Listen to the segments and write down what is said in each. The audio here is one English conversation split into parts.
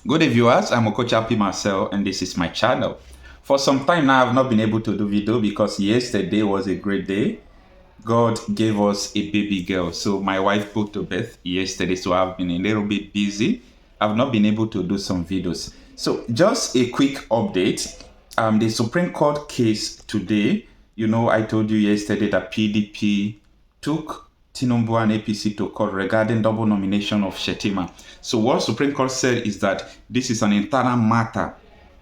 Good day, viewers. I'm Okochapi Marcel, and this is my channel. For some time now, I've not been able to do video because yesterday was a great day. God gave us a baby girl, so my wife put to birth yesterday, so I've been a little bit busy. I've not been able to do some videos. So just a quick update. The Supreme Court case today. I told you yesterday that PDP took Tinubu and APC to court regarding double nomination of Shetima. So what Supreme Court said is that this is an internal matter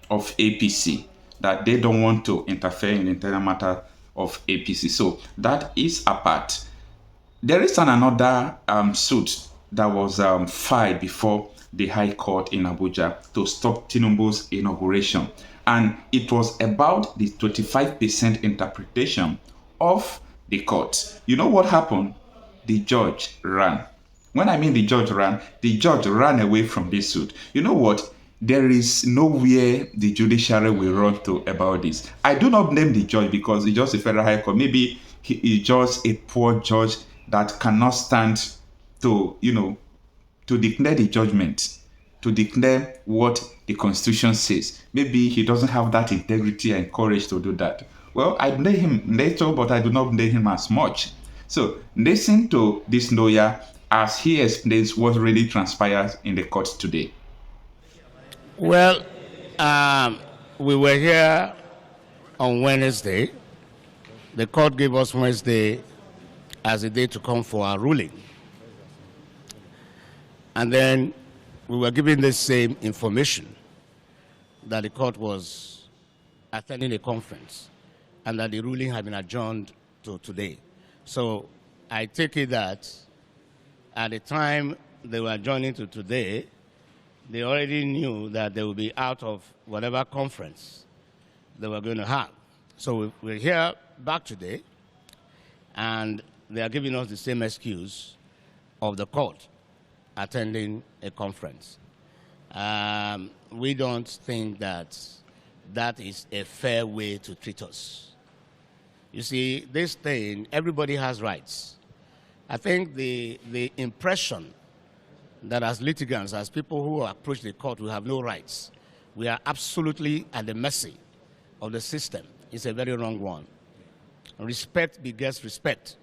of APC, that they don't want to interfere in the internal matter of APC. So that is apart. There is another suit that was filed before the High Court in Abuja to stop Tinubu's inauguration. And it was about the 25% interpretation of the court. You know what happened? The judge ran. When I mean the judge ran away from this suit. You know what? There is nowhere the judiciary will run to about this. I do not blame the judge because he's just a federal high court. Maybe he is just a poor judge that cannot stand to, to declare the judgment, to declare what the Constitution says. Maybe he doesn't have that integrity and courage to do that. Well, I blame him later, but I do not blame him as much. So listen to this lawyer as he explains what really transpires in the court today. Well, we were here on Wednesday. The court gave us Wednesday as a day to come for our ruling. And then we were given the same information that the court was attending a conference and that the ruling had been adjourned to today. So I take it that at the time they were adjourning to today, they already knew that they would be out of whatever conference they were going to have. So we're here back today, and they are giving us the same excuse of the court attending a conference. We don't think that that is a fair way to treat us. You see, this thing, everybody has rights. I think the impression that as litigants, as people who approach the court, we have no rights. We are absolutely at the mercy of the system. It's a very wrong one. Respect begets respect.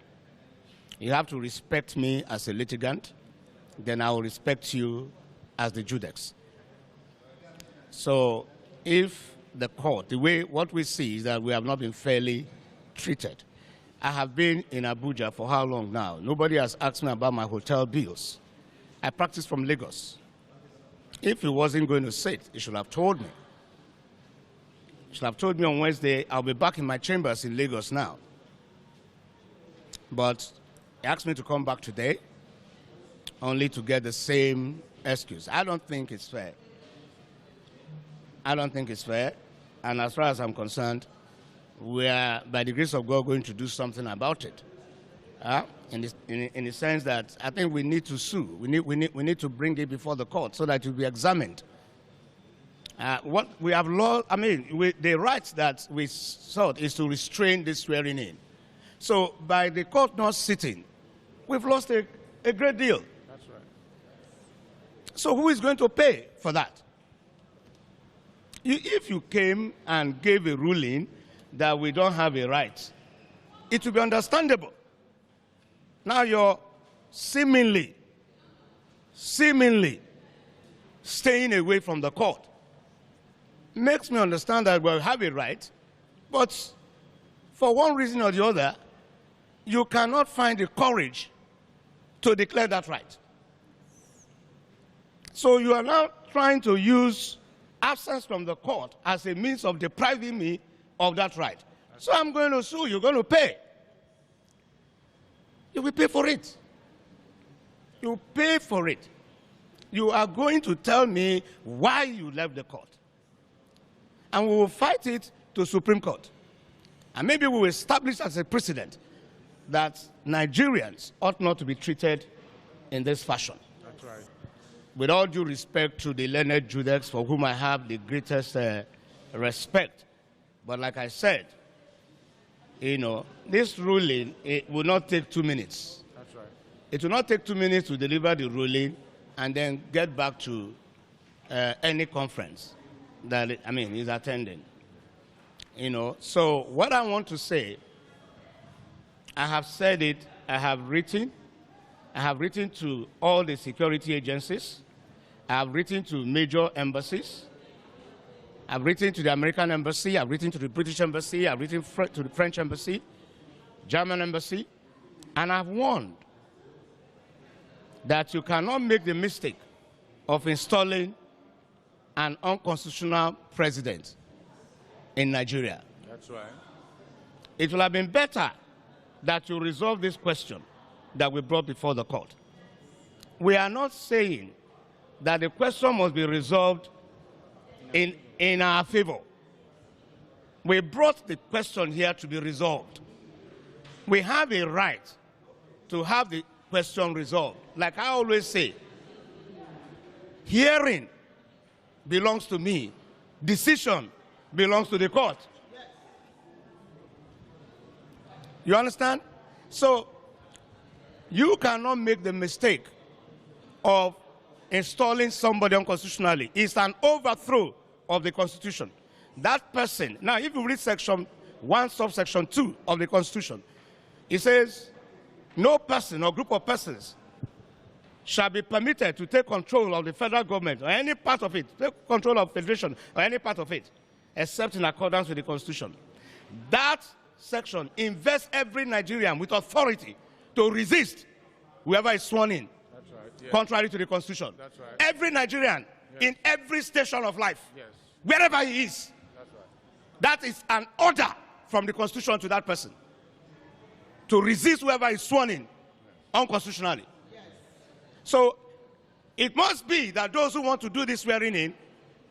You have to respect me as a litigant, then I will respect you as the judex. So if the court, what we see is that we have not been fairly treated. I have been in Abuja for how long now? Nobody has asked me about my hotel bills. I practice from Lagos. If he wasn't going to sit, he should have told me. He should have told me on Wednesday, I'll be back in my chambers in Lagos now. But he asked me to come back today, only to get the same excuse. I don't think it's fair. I don't think it's fair. And as far as I'm concerned, we are, by the grace of God, going to do something about it. In the sense that I think we need to sue. We need to bring it before the court so that it will be examined. What we have lost, the rights that we sought is to restrain this swearing in. So by the court not sitting, we've lost a great deal. That's right. So who is going to pay for that? If you came and gave a ruling that we don't have a right, it will be understandable. Now you're seemingly staying away from the court. Makes me understand that we have a right, but for one reason or the other, you cannot find the courage to declare that right. So you are now trying to use absence from the court as a means of depriving me of that right. So I'm going to sue, you're going to pay. You will pay for it. You pay for it. You are going to tell me why you left the court. And we will fight it to Supreme Court. And maybe we will establish as a precedent that Nigerians ought not to be treated in this fashion. That's right. With all due respect to the learned Judex, for whom I have the greatest respect. But like I said, this ruling, it will not take 2 minutes. That's right. It will not take 2 minutes to deliver the ruling and then get back to any conference that, he's attending. So what I want to say, I have said it, I have written to all the security agencies, I have written to major embassies, I've written to the American embassy, I've written to the British embassy, I've written to the French embassy, German embassy, and I've warned that you cannot make the mistake of installing an unconstitutional president in Nigeria. That's right. It will have been better that you resolve this question that we brought before the court. We are not saying that the question must be resolved in our favor. We brought the question here to be resolved. We have a right to have the question resolved. Like I always say, hearing belongs to me, decision belongs to the court. You understand? So you cannot make the mistake of installing somebody unconstitutionally. It's an overthrow of the Constitution. That person, now if you read section 1, subsection 2 of the Constitution, it says, no person or group of persons shall be permitted to take control of the federal government or any part of it, take control of federation or any part of it, except in accordance with the Constitution. That section invests every Nigerian with authority to resist whoever is sworn in, That's right. Yes. contrary to the Constitution. That's right. Every Nigerian, Yes. in every station of life, Yes. wherever he is, That's right. that is an order from the Constitution to that person to resist whoever is sworn in unconstitutionally. So it must be that those who want to do this swearing in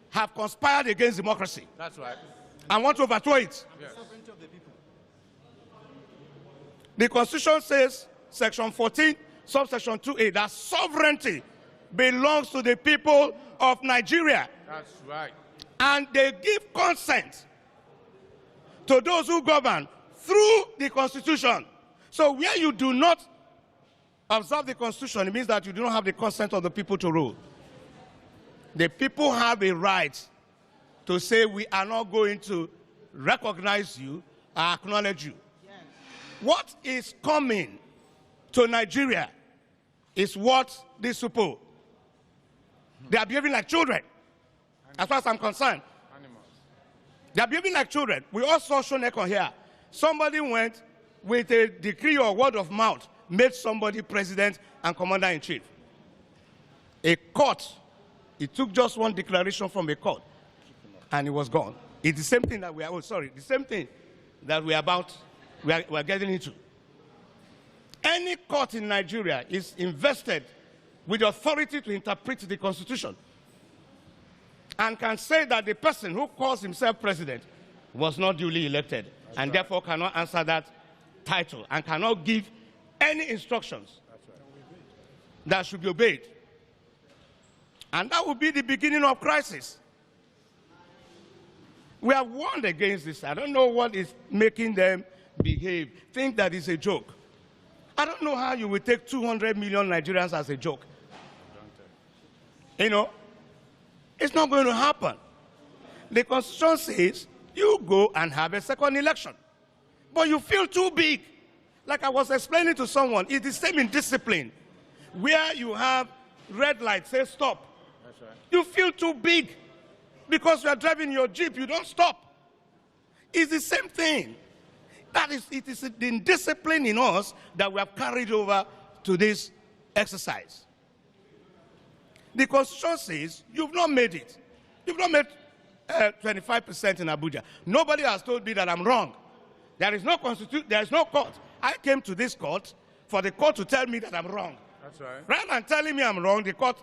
have conspired against democracy That's right. and want to overthrow it. Yes. The Constitution says, section 14, subsection 2A, that sovereignty belongs to the people of Nigeria. That's right. And they give consent to those who govern through the Constitution. So where you do not observe the Constitution, it means that you do not have the consent of the people to rule. The people have a right to say, we are not going to recognize you or acknowledge you. Yes. What is coming to Nigeria is what these people, they are behaving like children, as far as I'm concerned. Animals. They are behaving like children. We all saw Shonekon here. Somebody went with a decree or word of mouth, made somebody president and commander-in-chief. A court, it took just one declaration from a court, and it was gone. It's the same thing that we are, the same thing that we are getting into. Any court in Nigeria is invested with the authority to interpret the Constitution and can say that the person who calls himself president was not duly elected and therefore cannot answer that title and cannot give any instructions that should be obeyed. And that would be the beginning of crisis. We have warned against this. I don't know what is making them behave, think that it's a joke. I don't know how you will take 200 million Nigerians as a joke. You know, it's not going to happen. The Constitution says you go and have a second election. But you feel too big. Like I was explaining to someone, it's the same in discipline. Where you have red light, say stop. That's right. You feel too big. Because you are driving your Jeep, you don't stop. It's the same thing. It is the indiscipline in us that we have carried over to this exercise. The Constitution says you've not made it. You've not made 25% in Abuja. Nobody has told me that I'm wrong. There is no constitution. There is no court. I came to this court for the court to tell me that I'm wrong. That's right. Rather than telling me I'm wrong, the court,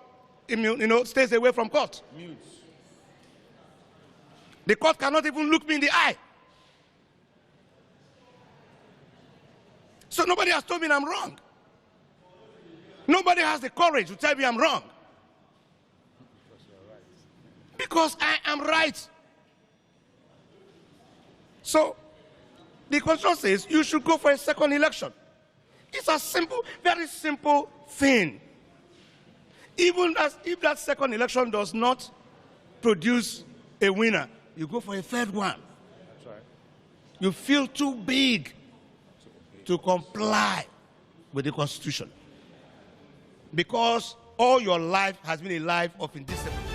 stays away from court. Mutes. The court cannot even look me in the eye. So nobody has told me I'm wrong. Nobody has the courage to tell me I'm wrong. Because I am right. So the Constitution says you should go for a second election. It's a simple, very simple thing. Even if that second election does not produce a winner, you go for a third one. That's right. You feel too big to comply with the Constitution because all your life has been a life of indiscipline.